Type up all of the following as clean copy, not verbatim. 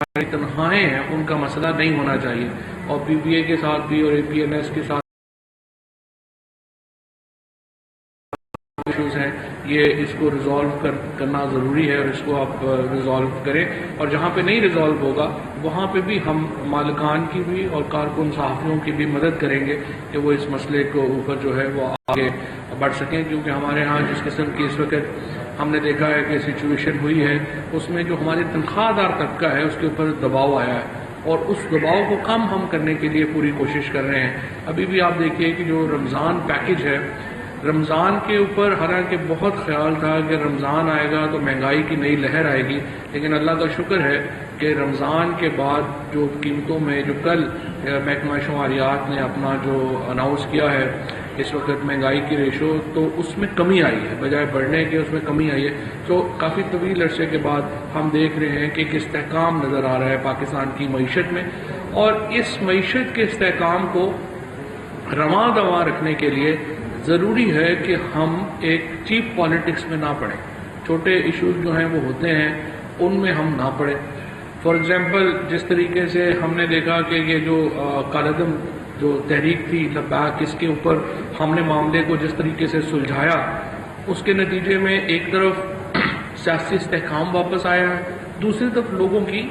ہماری تنخواہیں ہیں ان کا مسئلہ نہیں ہونا چاہیے، اور پی پی اے کے ساتھ بھی اور اے پی این ایس کے ساتھ ایشوز ہیں، یہ اس کو ریزالو کرنا ضروری ہے، اور اس کو آپ ریزالو کریں، اور جہاں پہ نہیں ریزالو ہوگا وہاں پہ بھی ہم مالکان کی بھی اور کارکن صحافیوں کی بھی مدد کریں گے کہ وہ اس مسئلے کو اوپر جو ہے وہ آگے بڑھ سکیں، کیونکہ ہمارے ہاں جس قسم کی اس وقت ہم نے دیکھا ہے کہ سچویشن ہوئی ہے، اس میں جو ہماری تنخواہ دار طبقہ ہے اس کے اوپر دباؤ آیا ہے، اور اس دباؤ کو کم ہم کرنے کے لیے پوری کوشش کر رہے ہیں۔ ابھی بھی آپ دیکھیے کہ جو رمضان پیکج ہے، رمضان کے اوپر حالانکہ بہت خیال تھا کہ رمضان آئے گا تو مہنگائی کی نئی لہر آئے گی، لیکن اللہ کا شکر ہے کہ رمضان کے بعد جو قیمتوں میں جو کل محکمہ شماریات نے اپنا جو اناؤنس کیا ہے اس وقت مہنگائی کی ریشو، تو اس میں کمی آئی ہے، بجائے بڑھنے کے اس میں کمی آئی ہے۔ تو کافی طویل عرصے کے بعد ہم دیکھ رہے ہیں کہ ایک استحکام نظر آ رہا ہے پاکستان کی معیشت میں، اور اس معیشت کے استحکام کو رواں دواں رکھنے کے لیے ضروری ہے کہ ہم ایک چیپ پالیٹکس میں نہ پڑیں، چھوٹے ایشوز جو ہیں وہ ہوتے ہیں ان میں ہم نہ پڑیں۔ فار ایگزامپل جس طریقے سے ہم نے دیکھا کہ یہ جو کالعدم جو تحریک تھی لبیک، اس کے اوپر ہم نے معاملے کو جس طریقے سے سلجھایا، اس کے نتیجے میں ایک طرف سیاسی استحکام واپس آیا ہے، دوسری طرف لوگوں کی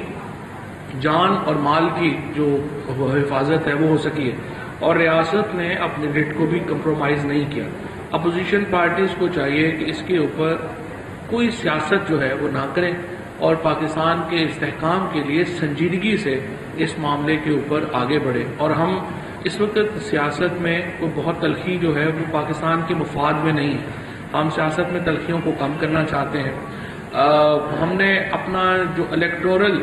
جان اور مال کی جو حفاظت ہے وہ ہو سکی ہے، اور ریاست نے اپنے ریٹ کو بھی کمپرومائز نہیں کیا۔ اپوزیشن پارٹیز کو چاہیے کہ اس کے اوپر کوئی سیاست جو ہے وہ نہ کریں، اور پاکستان کے استحکام کے لیے سنجیدگی سے اس معاملے کے اوپر آگے بڑھے۔ اور ہم اس وقت سیاست میں کوئی بہت تلخی جو ہے وہ پاکستان کے مفاد میں نہیں ہے، ہم سیاست میں تلخیوں کو کم کرنا چاہتے ہیں۔ ہم نے اپنا جو الیکٹورل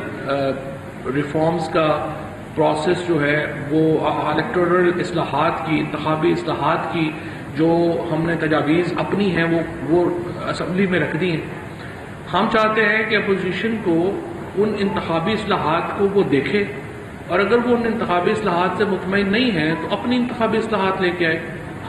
ریفارمز کا پروسیس جو ہے وہ الیکٹورل اصلاحات کی، انتخابی اصلاحات کی جو ہم نے تجاویز اپنی ہیں وہ اسمبلی میں رکھ دی ہیں۔ ہم چاہتے ہیں کہ اپوزیشن کو ان انتخابی اصلاحات کو وہ دیکھے، اور اگر وہ ان انتخابی اصلاحات سے مطمئن نہیں ہے تو اپنی انتخابی اصلاحات لے کے آئے،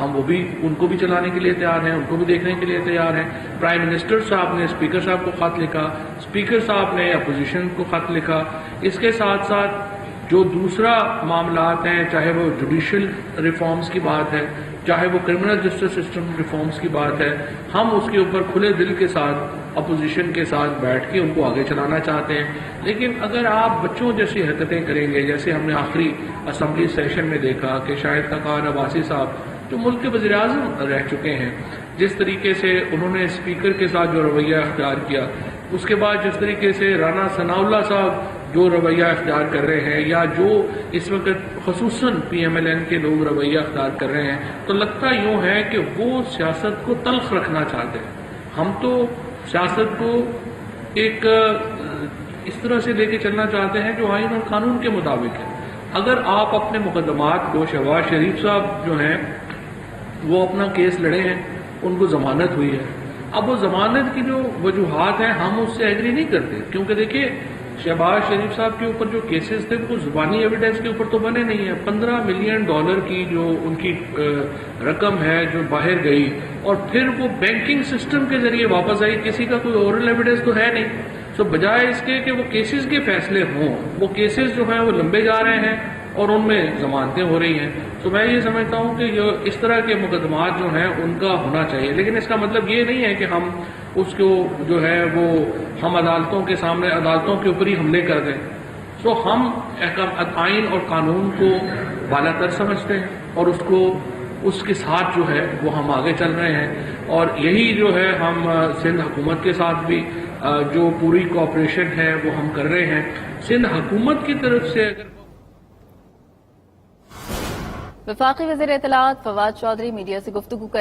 ہم وہ بھی ان کو بھی چلانے کے لیے تیار ہیں، ان کو بھی دیکھنے کے لیے تیار ہیں۔ پرائم منسٹر صاحب نے اسپیکر صاحب کو خط لکھا، اسپیکر صاحب نے اپوزیشن کو خط لکھا، اس کے ساتھ ساتھ جو دوسرا معاملات ہیں، چاہے وہ جوڈیشل ریفارمز کی بات ہے، چاہے وہ کرمنل جسٹس سسٹم ریفارمز کی بات ہے، ہم اس کے اوپر کھلے دل کے ساتھ اپوزیشن کے ساتھ بیٹھ کے ان کو آگے چلانا چاہتے ہیں۔ لیکن اگر آپ بچوں جیسی حرکتیں کریں گے، جیسے ہم نے آخری اسمبلی سیشن میں دیکھا کہ شاہد خاقان عباسی صاحب جو ملک کے وزیر اعظم رہ چکے ہیں، جس طریقے سے انہوں نے اسپیکر کے ساتھ جو رویہ اختیار کیا، اس کے بعد جس طریقے سے رانا ثناء اللہ صاحب جو رویہ اختیار کر رہے ہیں، یا جو اس وقت خصوصاً پی ایم ایل این کے لوگ رویہ اختیار کر رہے ہیں، تو لگتا یوں ہے کہ وہ سیاست کو تلخ رکھنا چاہتے ہیں۔ ہم تو سیاست کو ایک اس طرح سے لے کے چلنا چاہتے ہیں جو آئین اور قانون کے مطابق ہے۔ اگر آپ اپنے مقدمات کو، شہباز شریف صاحب جو ہیں وہ اپنا کیس لڑے ہیں، ان کو ضمانت ہوئی ہے، اب وہ ضمانت کی جو وجوہات ہیں ہم اس سے ایگری نہیں کرتے، کیونکہ دیکھیے شہباز شریف صاحب کے اوپر جو کیسز تھے وہ زبانی ایویڈنس کے اوپر تو بنے نہیں ہیں۔ $15 ملین کی جو ان کی رقم ہے جو باہر گئی، اور پھر وہ بینکنگ سسٹم کے ذریعے واپس آئی، کسی کا کوئی اورل ایویڈنس تو ہے نہیں۔ سو بجائے اس کے کہ وہ کیسز کے فیصلے ہوں، وہ کیسز جو ہیں وہ لمبے جا رہے ہیں اور ان میں ضمانتیں ہو رہی ہیں۔ تو میں یہ سمجھتا ہوں کہ یہ اس طرح کے مقدمات جو ہیں ان کا ہونا چاہیے، لیکن اس کا مطلب یہ نہیں ہے کہ ہم اس کو جو ہے وہ ہم عدالتوں کے سامنے، عدالتوں کے اوپر ہی حملے کر دیں۔ سو ہم آئین اور قانون کو بالا تر سمجھتے ہیں، اور اس کے ساتھ جو ہے وہ ہم آگے چل رہے ہیں، اور یہی جو ہے ہم سندھ حکومت کے ساتھ بھی جو پوری کوآپریشن ہے وہ ہم کر رہے ہیں۔ سندھ حکومت کی طرف سے اگر وفاقی وزیر اطلاعات فواد چودھری میڈیا سے گفتگو کریں۔